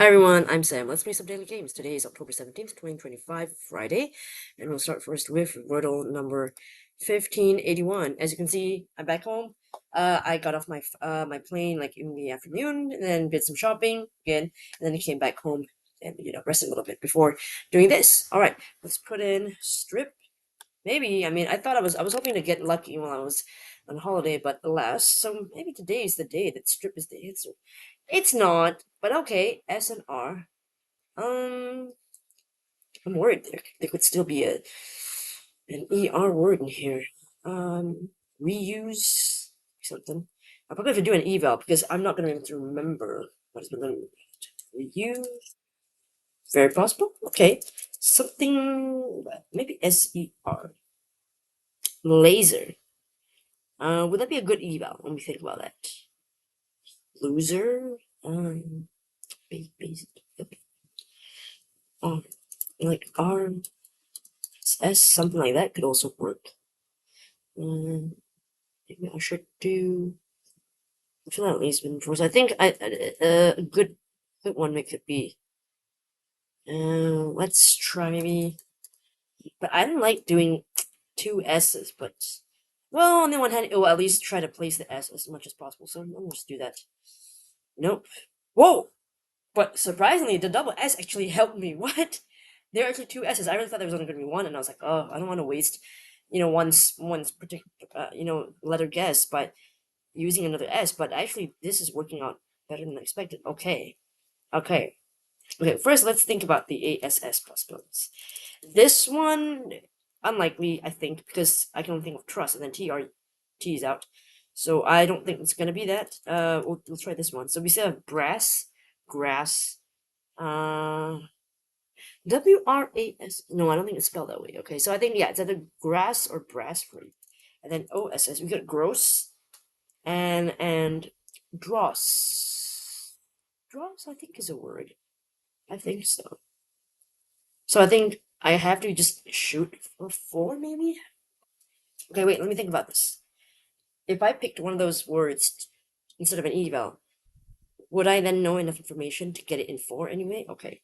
Hi everyone, I'm Sam. Let's play some daily games. Today is October 17th, 2025, Friday, and we'll start first with Wordle number 1581. As you can see, I'm back home. I got off my plane like in the afternoon, and then did some shopping again, and then I came back home and rested a little bit before doing this. All right, let's put in strip. Maybe I thought I was hoping to get lucky while I was on holiday, but alas, so maybe today is the day that strip is the answer. It's not, but okay. S and R. Um, I'm worried there could still be an ER word in here. Reuse something. I'll probably have to do an eval because I'm not gonna be able to remember what has been done. Reuse. Very possible. Okay. Something maybe SER. Laser. Would that be a good eval? Let me think about that. Loser. Basic. Um, like arm. S, something like that could also work. Maybe I should do. I feel like at least been before. So I think a good one it could be. Let's try maybe. But I don't like doing two S's. But well, on the one hand, it will at least try to place the S as much as possible. So I'm just do that. Nope. Whoa! But surprisingly, the double S actually helped me. What? There are actually two S's. I really thought there was only going to be one, and I was like, oh, I don't want to waste, one's particular, letter guess by using another S. But actually, this is working out better than expected. Okay, okay, okay. First, let's think about the ASS possibilities. This one, unlikely, I think, because I can only think of trust, and then T is out. So I don't think it's gonna be that. We'll try this one. So we still have brass, grass, WRAS. No, I don't think it's spelled that way. Okay, so I think, yeah, it's either grass or brass for you. And then OSS, we got gross and dross. Dross, I think, is a word. I think so. So I think I have to just shoot for 4, maybe? Okay, wait, let me think about this. If I picked one of those words instead of an eval, would I then know enough information to get it in 4 anyway? Okay.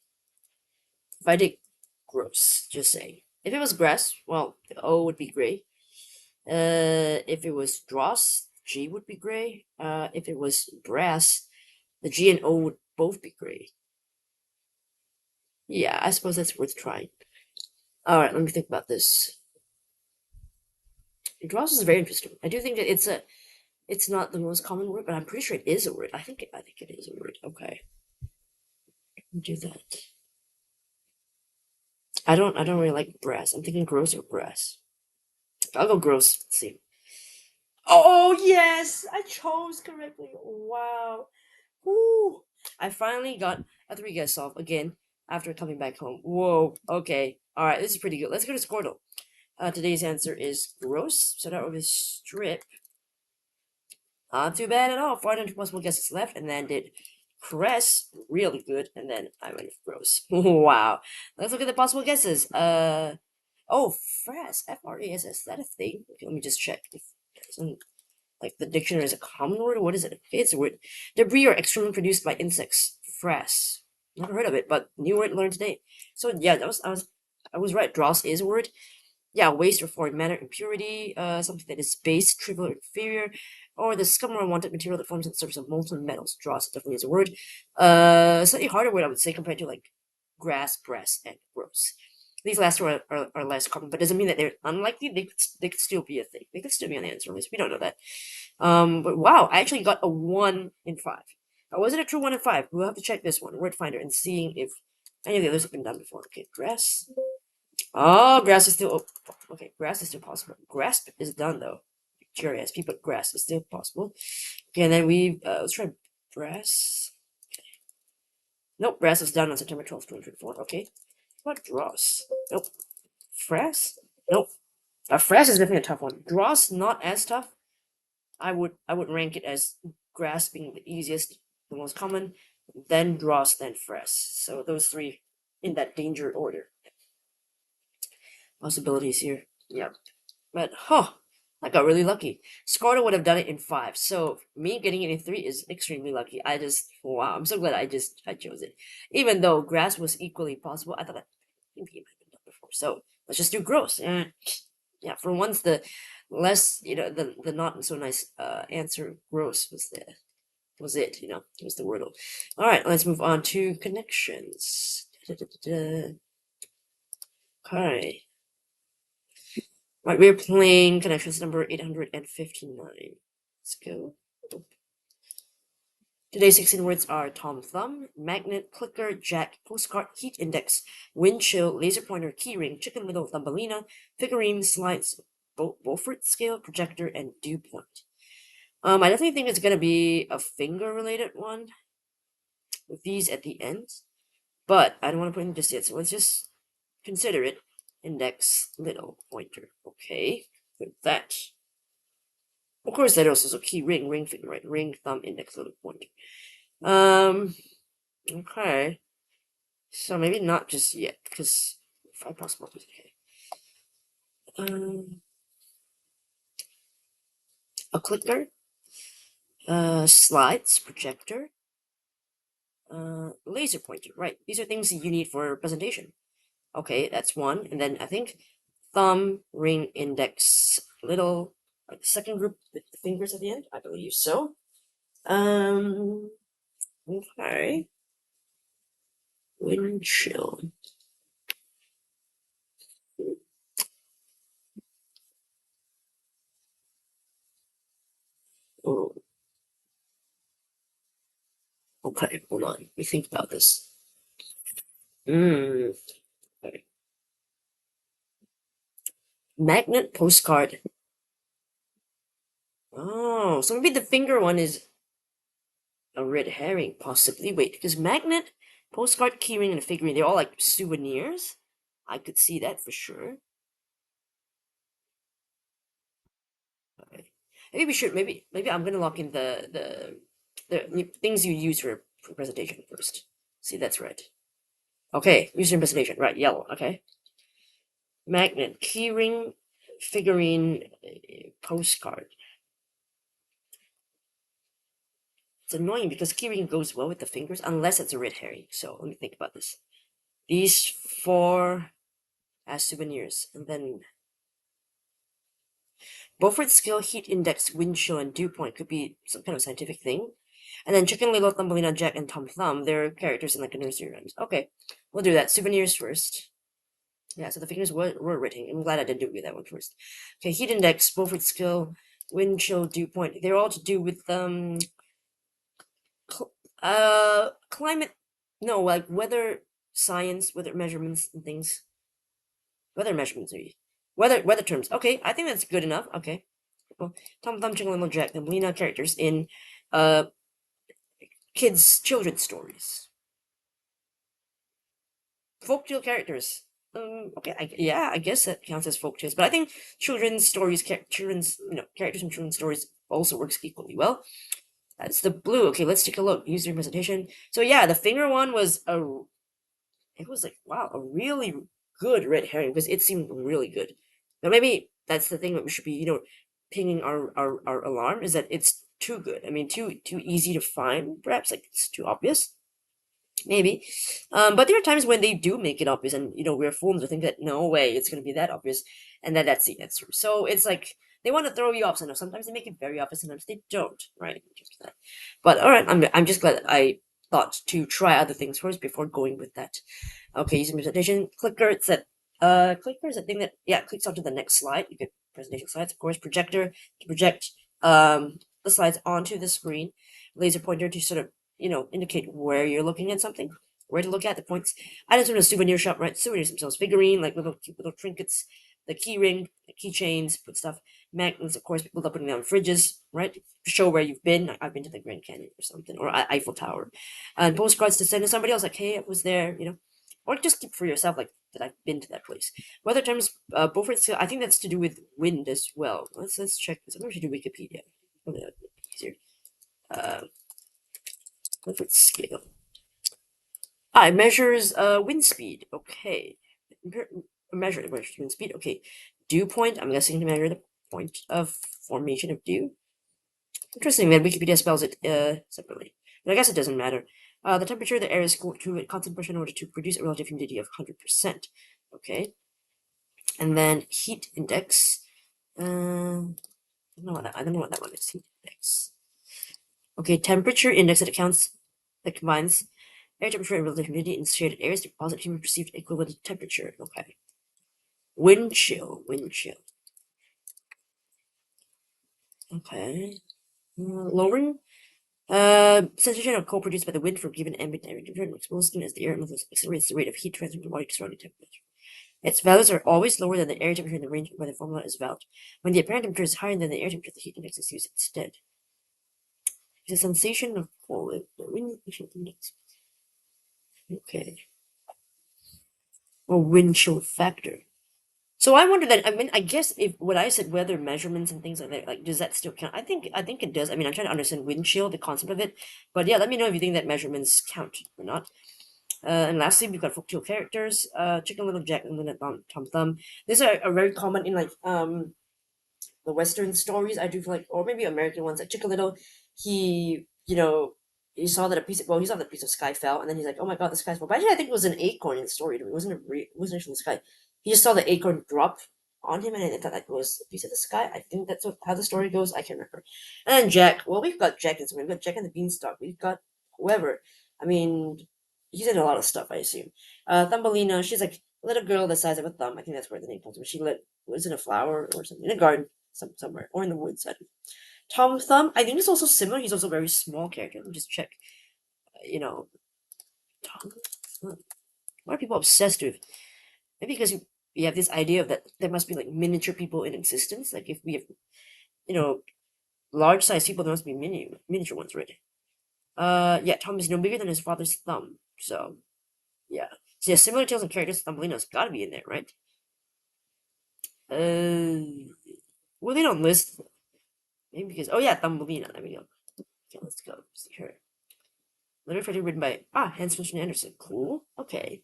If I did gross, just say. If it was grass, well, the O would be gray. If it was dross, G would be gray. If it was brass, the G and O would both be gray. Yeah, I suppose that's worth trying. Alright, let me think about this. Dross is very interesting. I do think that it's not the most common word, but I'm pretty sure it is a word. I think it is a word. Okay. Do that. I don't really like brass. I'm thinking gross or brass. I'll go gross. Let's see. Oh yes! I chose correctly. Wow. Woo! I finally got a 3 guess solve again after coming back home. Whoa. Okay. Alright, this is pretty good. Let's go to Squirtle. Today's answer is gross. So that was strip. Not too bad at all. 400 possible guesses left, and then did Cress really good, and then I went with gross. Wow. Let's look at the possible guesses. Oh, Frass. Frass. Is that a thing? Okay, let me just check if like the dictionary is a common word. What is it? Okay, it's a word. Debris or excrement produced by insects. Frass. Never heard of it, but new word learned today. So yeah, I was right. Dross is a word. Yeah, waste or foreign matter, impurity, something that is base, trivial, or inferior, or the scum or unwanted material that forms on the surface of molten metals. Dross definitely is a word. Slightly harder word, I would say, compared to like grass, brass, and gross. These last two are less common, but doesn't mean that they're unlikely. They could still be a thing. They could still be on the answer list. We don't know that. But wow, I actually got a 1 in 5. Was it a true 1 in 5? We'll have to check this one, word finder, and seeing if any of the others have been done before. Okay, grass. Oh, grass is still okay. Grass is still possible. Grasp is done though. Curious, people. Grass is still possible. Okay, and then we let's try brass. Nope, brass was done on September 12th, 2024. Okay, what dross? Nope. Frass? Nope. Frass is definitely a tough one. Dross not as tough. I would rank it as grass being the easiest, the most common, then dross, then frass. So those three in that danger order. Possibilities here. Yeah. But, huh. I got really lucky. Scarter would have done it in 5, so me getting it in 3 is extremely lucky. Wow, I'm so glad I chose it. Even though grass was equally possible, I thought that maybe it might have been done before. So let's just do gross. Yeah, for once the less, the not so nice answer gross was it, it was the wordle. Alright, let's move on to connections. Okay. Right, we're playing connections number 859. Let's go. Today's 16 words are Tom Thumb, magnet, clicker, jack, postcard, heat index, wind chill, laser pointer, keyring, chicken little, thumbelina, figurine, slides, Beaufort scale, projector, and dew point. I definitely think it's gonna be a finger related one with these at the end, but I don't want to put in just yet, so let's just consider it. Index, little, pointer. Okay, with that. Of course, that also is a key ring finger, right? Ring, thumb, index, little pointer. Okay. So maybe not just yet, because 5 possible. Okay. Um, a clicker, slides, projector, laser pointer. Right. These are things you need for presentation. Okay, that's one. And then I think thumb, ring, index, little, like the second group with the fingers at the end. I believe so. Okay. Wind chill. Oh, okay, hold on. Let me think about this. Okay. Magnet postcard. Oh, so maybe the finger one is a red herring, possibly. Wait, because magnet, postcard, keyring, and figurine, they're all like souvenirs. I could see that for sure. Okay. Maybe we should. Maybe I'm gonna lock in the things you use for presentation first. See, that's right. Okay, user presentation. Right, yellow. Okay. Magnet, keyring, figurine, postcard. It's annoying because keyring goes well with the fingers unless it's a red herring. So let me think about this. These 4 as souvenirs, and then Beaufort scale, heat index, wind chill, and dew point could be some kind of scientific thing. And then Chicken Little, Thumbelina, Jack, and Tom Thumb, they're characters in like a nursery rhymes. Okay, we'll do that. Souvenirs first. Yeah, so the fingers were written. I'm glad I didn't do that one first. Okay, heat index, Beaufort skill, wind chill, dew point. They're all to do with climate. No, like weather science, weather measurements and things. Weather measurements, maybe. Weather terms. Okay, I think that's good enough. Okay. Well, Tom Thumb, Chicken Little, Jack, and Lena characters in uh children's stories. Folktale characters. Okay, yeah, I guess that counts as folktales, but I think children's stories, children's characters from children's stories also works equally well. That's the blue. Okay, let's take a look. User presentation. So yeah, the finger one was it was like wow, a really good red herring because it seemed really good. But maybe that's the thing that we should be, pinging our alarm is that it's too good. I mean, too easy to find. Perhaps like it's too obvious. Maybe. But there are times when they do make it obvious, and we're fooled to think that no way it's gonna be that obvious, and that's the answer. So it's like they want to throw you off. So sometimes they make it very obvious, sometimes they don't. Right? But all right, I'm just glad that I thought to try other things first before going with that. Okay, using presentation clicker. It's that clicker is a thing that clicks onto the next slide. You get presentation slides, of course. Projector to project the slides onto the screen. Laser pointer to sort of indicate where you're looking at something, where to look at the points. I just went to a souvenir shop, right? Souvenirs themselves, figurine, like little cute little trinkets, the key ring, the keychains, put stuff, magnets, of course. People are putting them on fridges, right? To show where you've been. I've been to the Grand Canyon or something, or Eiffel Tower, and postcards to send to somebody else, like, hey, I was there, or just keep for yourself, like that I've been to that place. Weather terms, Beaufort scale. I think that's to do with wind as well. Let's check this. I'm going to do Wikipedia. Probably that'd be easier. Uh, Beaufort scale. It measures wind speed. Okay. Measure wind speed. Okay. Dew point. I'm guessing to measure point of formation of dew. Interesting that Wikipedia spells it separately. But I guess it doesn't matter. The temperature of the air is to a constant pressure in order to produce a relative humidity of 100%. Okay. And then heat index. I don't know what that one is. Heat index. Okay, temperature index that combines air temperature and relative humidity in shaded areas to positive human perceived equivalent temperature. Okay. Wind chill. Okay. Lowering sensation of cold produced by the wind from given ambient air temperature exposed skin as the air accelerates the rate of heat transfer from body to surrounding temperature. Its values are always lower than the air temperature in the range by the formula is valid. When the apparent temperature is higher than the air temperature, the heat index is used instead. The sensation of cold. The wind chill index. Okay. Or wind chill factor. So I wonder that, I mean, I guess if what I said, weather measurements and things like that, like, does that still count? I think it does. I mean, I'm trying to understand wind chill, the concept of it. But yeah, let me know if you think that measurements count or not. And lastly, we've got folktale characters. Chicken Little, Jack and Lynette, Tom Thumb. These are very common in like the Western stories. I do feel like, or maybe American ones. Like Chicken Little, he he saw that he saw that a piece of sky fell, and then he's like, oh my god, the sky fell. But actually, I think it was an acorn in the story. It wasn't actually the sky. He just saw the acorn drop on him, and I thought that was a piece of the sky. I think that's how the story goes. I can't remember. And then Jack. Well, we've got Jack and we've got Jack and the Beanstalk. We've got whoever. I mean, he's in a lot of stuff, I assume. Thumbelina, she's like a little girl the size of a thumb. I think that's where the name comes from. She was in a flower or something in a garden somewhere or in the woods. Tom Thumb, I think, is also similar. He's also a very small character. Let me just check. Tom Thumb. Why are people obsessed with? Maybe because you have this idea of that there must be like miniature people in existence. Like if we have, large size people, there must be miniature ones, right? Yeah, Tom is no bigger than his father's thumb. So, yeah. So yeah, similar tales and characters. Thumbelina's got to be in there, right? Well, they don't list. Maybe because yeah, Thumbelina. There we go. Okay, let's go see her. Literary written by Hans Christian Andersen. Cool. Okay.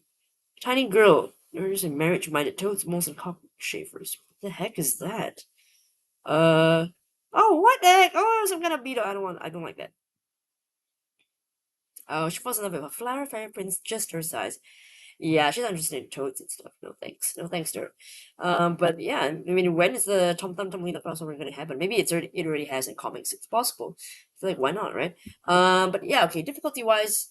Tiny girl. There's a marriage-minded toads, moles, and cockchafers. What the heck is that? Oh, what the heck? Oh, some kind of beetle. I don't like that. Oh, she falls in love with a flower fairy prince just her size. Yeah, she's not interested in toads and stuff. No thanks. No thanks to her. But yeah, I mean, when is the Tom Thumb Tumbleweed crossover going to happen? Maybe it already has in comics. It's possible. I feel like why not, right? But yeah, okay. Difficulty wise,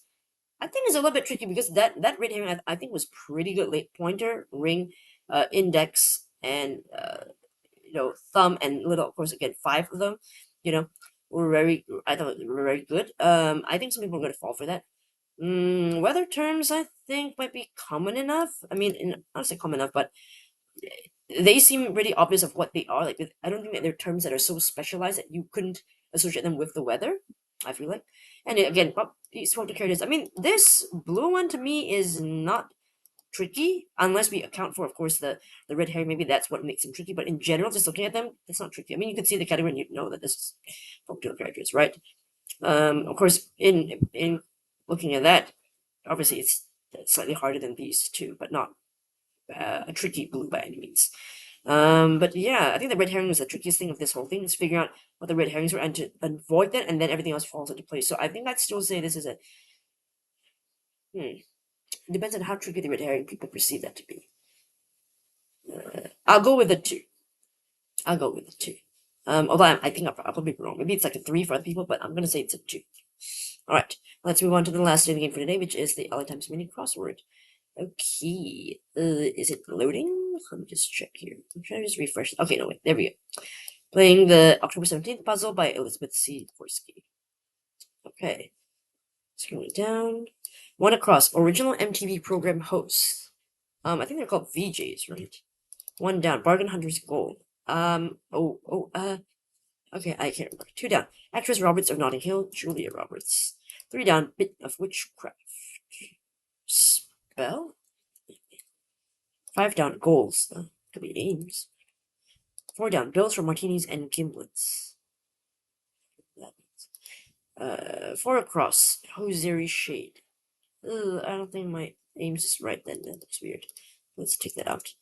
I think it's a little bit tricky because that red herring I think was pretty good. Late pointer, ring, index, and thumb and little. Of course, again, 5 of them. You know, were very. I thought were very good. I think some people are going to fall for that. Weather terms, I think, might be common enough. I mean, not say common enough, but they seem really obvious of what they are. Like, I don't think that they're terms that are so specialized that you couldn't associate them with the weather. I feel like, and again, these folklore characters. I mean, this blue one to me is not tricky unless we account for, of course, the red herring. Maybe that's what makes them tricky. But in general, just looking at them, it's not tricky. I mean, you can see the category and you know that this is folklore characters, right? Of course, in looking at that, obviously it's slightly harder than these two, but not a tricky blue by any means. But yeah, I think the red herring was the trickiest thing of this whole thing, is figuring out what the red herrings were and to avoid that, and then everything else falls into place. So I think I'd still say this is a It depends on how tricky the red herring people perceive that to be. I'll go with a 2. Although I think I'll probably be wrong. Maybe it's like a 3 for other people, but I'm gonna say it's a 2. Alright, let's move on to the last game for today, which is the LA Times Mini Crossword. Okay, is it loading? Let me just check here. I'm trying to just refresh. Okay, no, wait, there we go. Playing the October 17th puzzle by Elizabeth C. Forsky. Okay, scrolling down. One across, original MTV program hosts. I think they're called VJs, right? 1 down, Bargain Hunter's Gold. Okay, I can't remember. 2 down, actress Roberts of Notting Hill, Julia Roberts. 3 down, Bit of Witchcraft. Spell? 5 down, Goals. Could be names. 4 down, Bills for Martinis and Gimlets. 4 across, Hosiery Shade. I don't think my name's is right then. That looks weird. Let's take that out.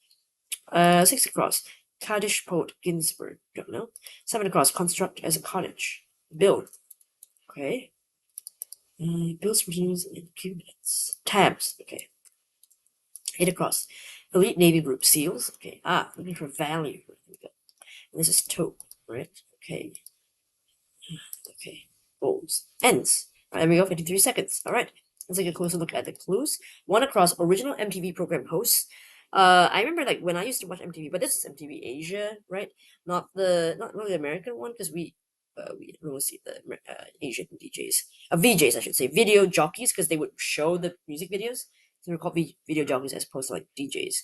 6 across, Kaddish poet Ginsberg. Don't know. 7 across. Construct as a cottage. Build. Okay. Builds regimes and cubits. Tabs. Okay. 8 across. Elite Navy group SEALs. Okay. Looking for value. And this is taupe, right? Okay. Okay. Goals. Ends. All right, there we go. 53 seconds. All right. Let's take a closer look at the clues. 1 across. Original MTV program hosts. I remember like when I used to watch MTV, but this is MTV Asia, right? Not really the American one because we don't see the Asian DJs, VJs I should say, video jockeys because they would show the music videos. So they're called video jockeys as opposed to like DJs,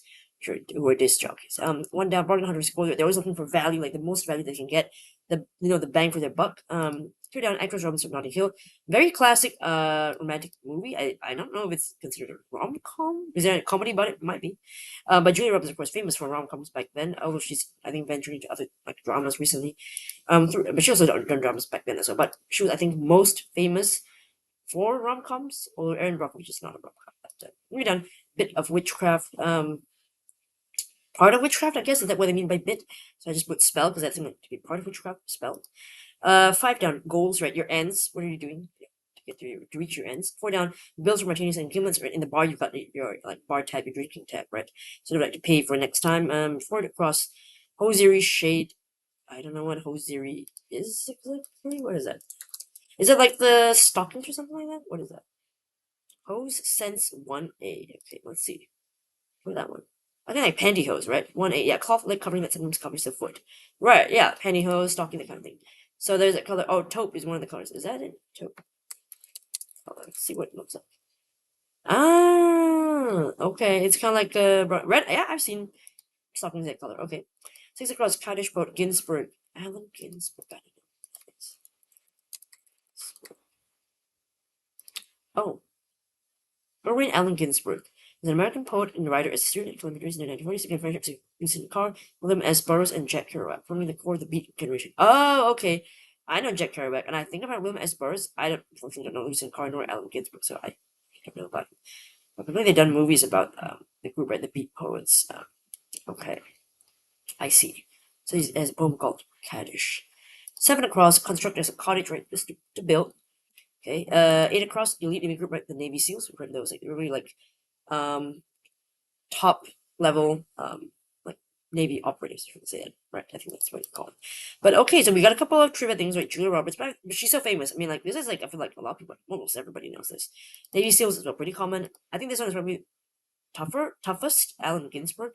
sure, who are disc jockeys. One down, bargain hunters score. They're always looking for value, like the most value they can get, the bang for their buck. 2 down, actress Robinson Notting Hill. Very classic romantic movie. I don't know if it's considered a rom-com. Is there a comedy about it? It might be. But Julia Roberts, of course, famous for rom-coms back then, although she's, I think, venturing into other like dramas recently. But she also done dramas back then as well. But she was, I think, most famous for rom-coms. Although Erin Brockovich is not a rom-com. But, we're done. Bit of witchcraft. Part of witchcraft, I guess. Is that what I mean by bit? So I just put spell because that's to be part of witchcraft. Spell. 5 down, goals, right? Your ends. What are you doing to reach your ends? 4 down, bills for martinis and gimlets. Right in the bar, you've got your like bar tab, your drinking tab, right? So you like to pay for next time. 4 across, hosiery shade. I don't know what hosiery is exactly. What is that? Is it like the stockings or something like that? What is that? Hose sense 1A. Okay, let's see. What that one? I think like pantyhose, right? 1A. Yeah, cloth like covering that sometimes covers the foot. Right, yeah, pantyhose, stocking, that kind of thing. So there's a color. Oh, taupe is one of the colors. Is that it? Taupe. Oh, let's see what it looks like. Okay. It's kind of like red. Yeah, I've seen stockings that color. Okay. 6 across, Kaddish poet Ginsberg. Allen Ginsberg. I don't know. Oh, Irwin Allen Ginsberg is an American poet and writer, as a student at Columbia University in the 1940s, began friendships with Vincent Carr, William S. Burroughs, and Jack Kerouac, forming the core of the Beat generation. Oh, okay. I know Jack Kerouac, and I think about William S. Burroughs. I unfortunately don't know Vincent Carr nor Allen Ginsberg, so I don't know about him. But apparently they've done movies about the group, right? The Beat Poets. Okay, I see. So he has a poem called Kaddish. 7 across, construct as a cottage, right? Just to build. Okay. 8 across, elite Navy group, right? The Navy SEALs, right? Those like really like top level like Navy operatives, if you can say it, right? I think that's what it's called. But okay, so we got a couple of trivia things, right? Julia Roberts, but she's so famous. I mean, like this is like I feel like a lot of people, almost everybody knows this. Navy SEALs is pretty common. I think this one is probably toughest. Allen Ginsberg,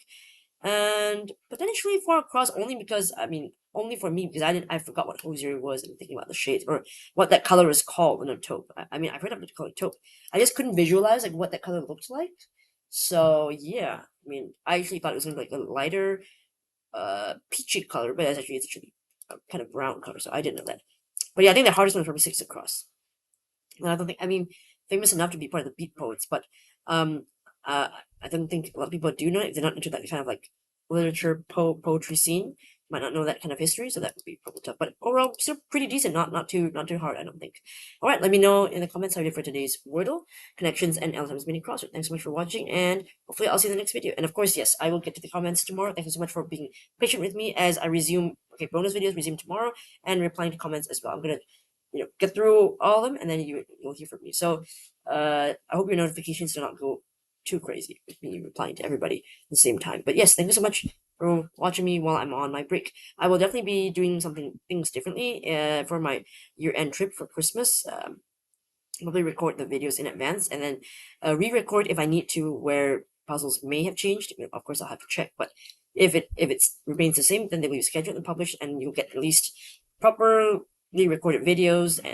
and potentially 4 across only because only for me because I forgot what hosiery was and thinking about the shades or what that color is called in a taupe. I mean I've heard of the color taupe. I just couldn't visualize like what that color looked like. So yeah, I mean I actually thought it was gonna be like a lighter peachy color, but it's actually a kind of brown color. So I didn't know that. But yeah, I think the hardest one is probably 6 across. And I don't think famous enough to be part of the Beat Poets, but um uh I don't think a lot of people do know it. If they're not into that kind of like literature poetry scene, might not know that kind of history, so that would be probably tough. But overall, still pretty decent. Not too hard, I don't think. All right, let me know in the comments how you did for today's Wordle connections and Alzheimer's mini crossword. Thanks so much for watching, and hopefully I'll see you in the next video. And of course, yes, I will get to the comments tomorrow. Thank you so much for being patient with me as I resume. Okay, bonus videos resume tomorrow, and replying to comments as well. I'm gonna get through all of them, and then you'll hear from me. So I hope your notifications do not go too crazy with me replying to everybody at the same time. But yes, thank you so much for watching me while I'm on my break. I will definitely be doing things differently for my year-end trip for Christmas. Probably record the videos in advance and then re-record if I need to where puzzles may have changed. Of course, I'll have to check, but if it remains the same, then they will be scheduled and published, and you'll get at least properly recorded videos and